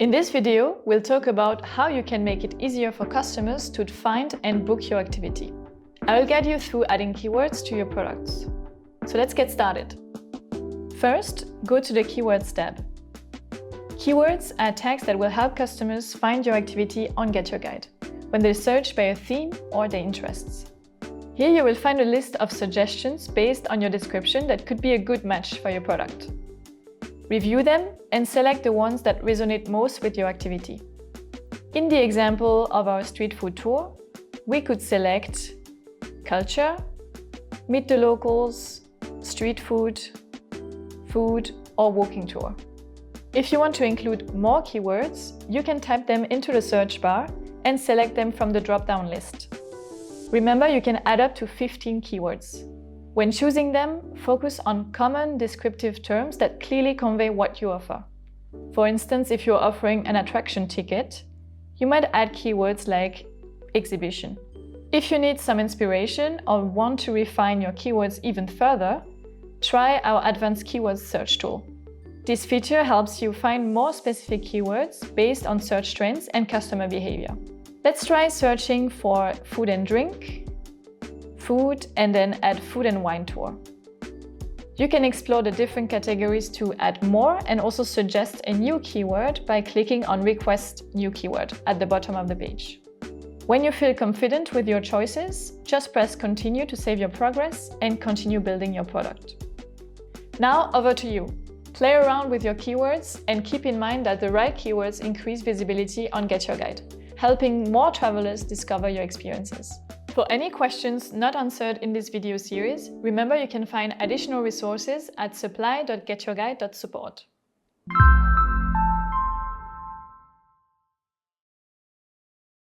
In this video, we'll talk about how you can make it easier for customers to find and book your activity. I will guide you through adding keywords to your products. So let's get started. First, go to the Keywords tab. Keywords are tags that will help customers find your activity on GetYourGuide when they search by a theme or their interests. Here you will find a list of suggestions based on your description that could be a good match for your product. Review them and select the ones that resonate most with your activity. In the example of our street food tour, we could select culture, meet the locals, street food, food, or walking tour. If you want to include more keywords, you can type them into the search bar and select them from the drop-down list. Remember, you can add up to 15 keywords. When choosing them, focus on common descriptive terms that clearly convey what you offer. For instance, if you're offering an attraction ticket, you might add keywords like exhibition. If you need some inspiration or want to refine your keywords even further, try our advanced keywords search tool. This feature helps you find more specific keywords based on search trends and customer behavior. Let's try searching for food and drink, food, and then add food and wine tour. You can explore the different categories to add more and also suggest a new keyword by clicking on Request New Keyword at the bottom of the page. When you feel confident with your choices, just press Continue to save your progress and continue building your product. Now over to you. Play around with your keywords and keep in mind that the right keywords increase visibility on GetYourGuide, helping more travelers discover your experiences. For any questions not answered in this video series, remember you can find additional resources at supply.getyourguide.support.